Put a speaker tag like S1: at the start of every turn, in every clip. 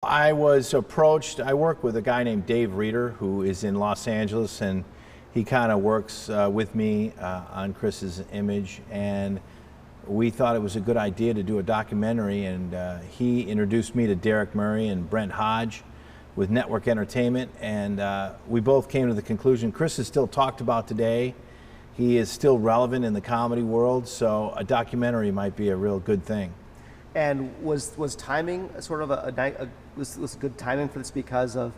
S1: I was approached. I work with a guy named Dave Reeder, who is in Los Angeles, and he kind of works with me on Chris's image, and we thought it was a good idea to do a documentary, and he introduced me to Derek Murray and Brent Hodge with Network Entertainment, and we both came to the conclusion Chris is still talked about today. He is still relevant in the comedy world, so a documentary might be a real good thing.
S2: And was timing sort of was good timing for this because of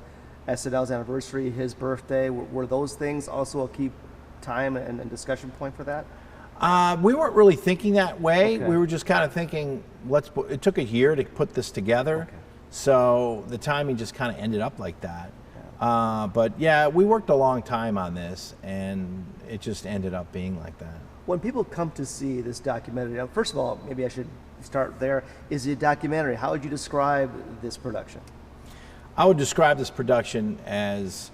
S2: SNL's anniversary, his birthday? Were those things also a key time and discussion point for that?
S1: We weren't really thinking that way.
S2: Okay.
S1: We were just kind of thinking, it took a year to put this together.
S2: Okay.
S1: So the timing just kind of ended up like that. Yeah. But yeah, we worked a long time on this, and it just ended up being like that.
S2: When people come to see this documentary, now, first of all, maybe I should start there. Is it a documentary? How would you describe this production?
S1: I would describe this production as,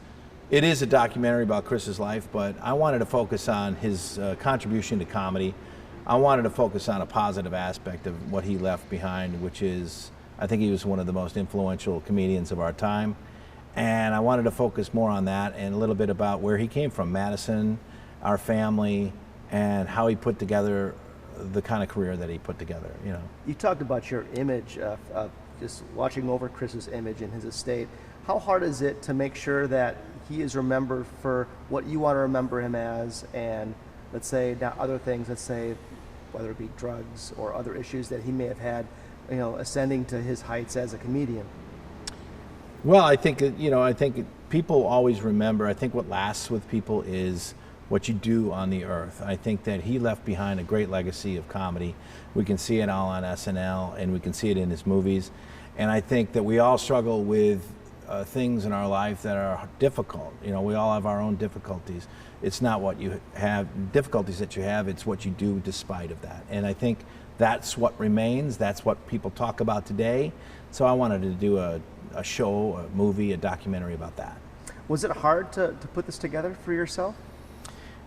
S1: it is a documentary about Chris's life, but I wanted to focus on his contribution to comedy. I wanted to focus on a positive aspect of what he left behind, which is, I think he was one of the most influential comedians of our time. And I wanted to focus more on that and a little bit about where he came from, Madison, our family, and how he put together the kind of career that he put together, you know.
S2: You talked about your image of just watching over Chris's image in his estate. How hard is it to make sure that he is remembered for what you want to remember him as, and let's say now other things, let's say whether it be drugs or other issues that he may have had, you know, ascending to his heights as a comedian?
S1: Well, I think, you know, I think people always remember, I think what lasts with people is what you do on the earth. I think that he left behind a great legacy of comedy. We can see it all on SNL, and we can see it in his movies. And I think that we all struggle with things in our life that are difficult. You know, we all have our own difficulties. It's not what you have, difficulties that you have, it's what you do despite of that. And I think that's what remains, that's what people talk about today. So I wanted to do a show, a movie, a documentary about that.
S2: Was it hard to put this together for yourself?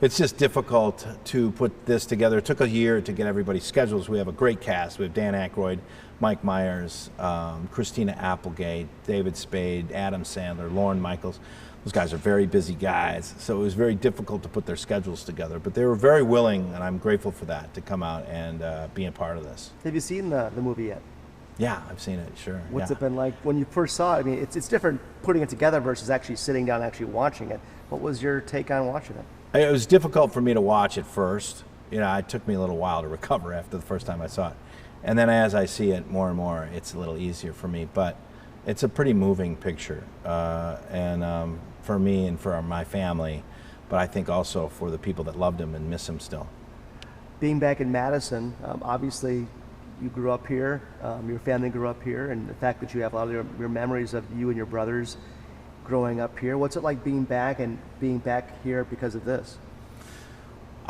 S1: It's just difficult to put this together. It took a year to get everybody's schedules. We have a great cast. We have Dan Aykroyd, Mike Myers, Christina Applegate, David Spade, Adam Sandler, Lorne Michaels. Those guys are very busy guys, so it was very difficult to put their schedules together. But they were very willing, and I'm grateful for that, to come out and be a part of this.
S2: Have you seen the movie yet?
S1: Yeah, I've seen it, sure.
S2: What's it been like when you first saw it? I mean, it's different putting it together versus actually sitting down and actually watching it. What was your take on watching it?
S1: It was difficult for me to watch at first. You know, it took me a little while to recover after the first time I saw it. And then as I see it more and more, it's a little easier for me. But it's a pretty moving picture, and for me and for my family, but I think also for the people that loved him and miss him still.
S2: Being back in Madison, obviously you grew up here, your family grew up here, and the fact that you have a lot of your memories of you and your brothers growing up here. What's it like being back here because of this?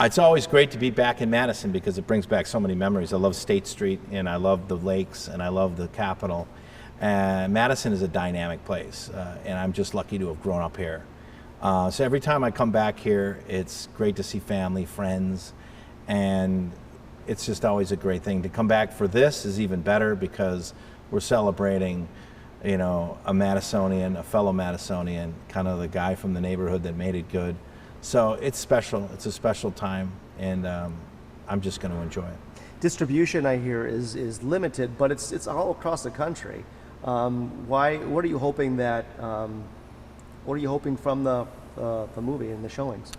S1: It's always great to be back in Madison because it brings back so many memories. I love State Street, and I love the lakes, and I love the Capitol. And Madison is a dynamic place, and I'm just lucky to have grown up here. So every time I come back here, it's great to see family, friends, and it's just always a great thing. To come back for this is even better because we're celebrating, you know, a Madisonian, a fellow Madisonian, kind of the guy from the neighborhood that made it good. So it's special. It's a special time, and I'm just going to enjoy it.
S2: Distribution, I hear, is limited, but it's all across the country. What are you hoping that? What are you hoping from the movie and the showings?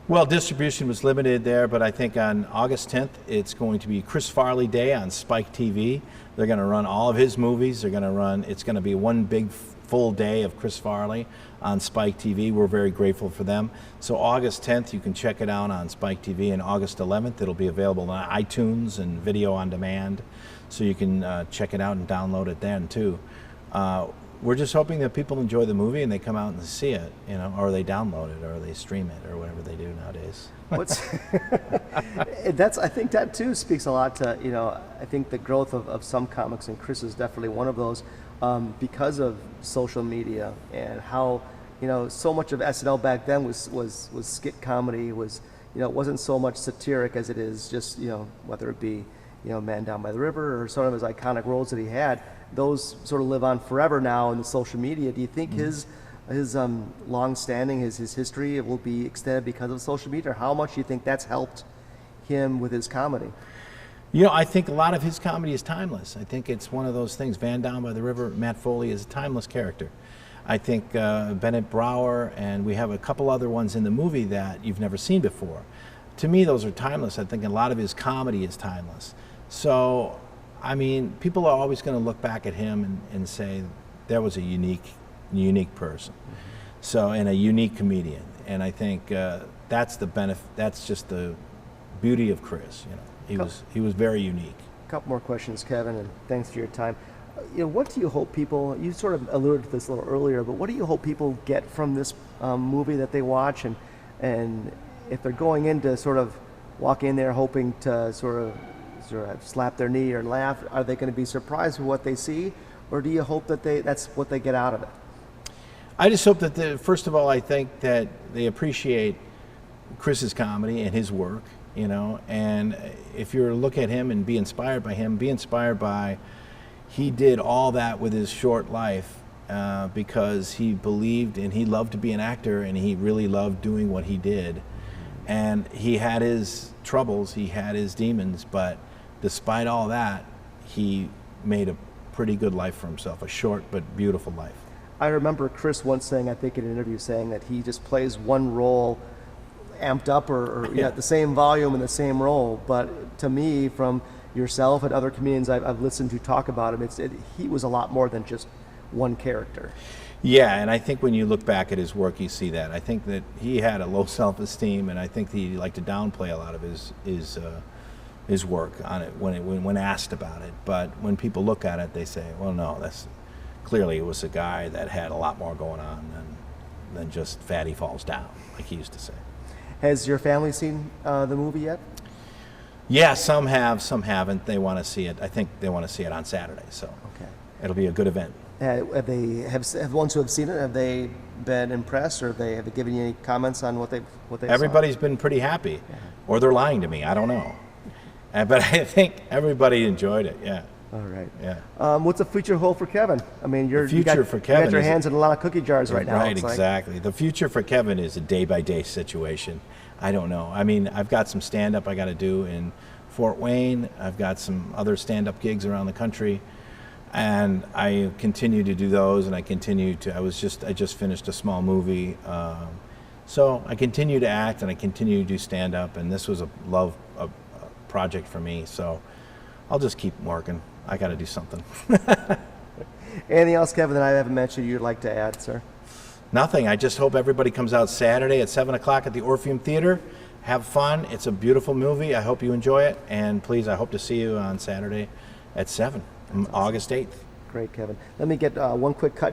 S1: Well, distribution was limited there, but I think on August 10th, it's going to be Chris Farley Day on Spike TV. They're going to run all of his movies. It's going to be one big full day of Chris Farley on Spike TV. We're very grateful for them. So August 10th, you can check it out on Spike TV, and August 11th, it'll be available on iTunes and video on demand. So you can check it out and download it then too. We're just hoping that people enjoy the movie and they come out and see it, you know, or they download it or they stream it or whatever they do nowadays.
S2: I think that too speaks a lot to, you know, I think the growth of some comics, and Chris is definitely one of those, because of social media and how, you know, so much of SNL back then was skit comedy, it wasn't so much satiric as it is just, you know, whether it be, you know, Man Down by the River or some of his iconic roles that he had. those sort of live on forever now in the social media. Do you think his long-standing, his history will be extended because of social media, or how much do you think that's helped him with his comedy?
S1: You know, I think a lot of his comedy is timeless. I think it's one of those things. Van Down by the River, Matt Foley is a timeless character. I think Bennett Brower, and we have a couple other ones in the movie that you've never seen before. To me, those are timeless. I think a lot of his comedy is timeless. So, I mean, people are always going to look back at him and say, that was a unique person. So, and a unique comedian. And I think that's the benefit, that's just the beauty of Chris, you know. He was very unique.
S2: A couple more questions, Kevin, and thanks for your time. You know, what do you hope people, you sort of alluded to this a little earlier, but what do you hope people get from this movie that they watch, and if they're going in to sort of walk in there hoping to sort of slap their knee or laugh, are they going to be surprised with what they see, or do you hope that that's what they get out of it?
S1: I just hope that, first of all, I think that they appreciate Chris's comedy and his work, you know, and if you look at him and be inspired by him, be inspired by, he did all that with his short life because he believed and he loved to be an actor, and he really loved doing what he did. And he had his troubles, he had his demons, but despite all that, he made a pretty good life for himself, a short but beautiful life.
S2: I remember Chris once saying, I think in an interview, saying that he just plays one role amped up or at the same volume in the same role. But to me, from yourself and other comedians I've listened to talk about him, he was a lot more than just one character.
S1: Yeah, and I think when you look back at his work, you see that. I think that he had a low self-esteem, and I think he liked to downplay a lot of his work on it when asked about it. But when people look at it, they say, well, no, that's clearly it was a guy that had a lot more going on than just Fatty Falls Down, like he used to say.
S2: Has your family seen the movie yet?
S1: Yeah, some have, some haven't. They want to see it. I think they want to see it on Saturday, so
S2: okay. It'll
S1: be a good event.
S2: Have the ones who have seen it, have they been impressed, or have they given you any comments on what they
S1: Everybody's
S2: saw?
S1: been pretty happy, or they're lying to me. I don't know, but I think everybody enjoyed it. Yeah.
S2: All right.
S1: Yeah.
S2: What's the future hold for Kevin? I mean,
S1: for Kevin,
S2: you got your hands in a lot of cookie jars right now.
S1: Right, exactly. The future for Kevin is a day-by-day situation. I don't know. I mean, I've got some stand-up I got to do in Fort Wayne. I've got some other stand-up gigs around the country. And I continue to do those, and I just finished a small movie. So I continue to act, and I continue to do stand-up, and this was a project for me. So I'll just keep working. I got to do something.
S2: Anything else, Kevin, that I haven't mentioned you'd like to add, sir?
S1: Nothing. I just hope everybody comes out Saturday at 7 o'clock at the Orpheum Theater. Have fun. It's a beautiful movie. I hope you enjoy it. And please, I hope to see you on Saturday at 7. August 8th.
S2: Great, Kevin. Let me get one quick cut.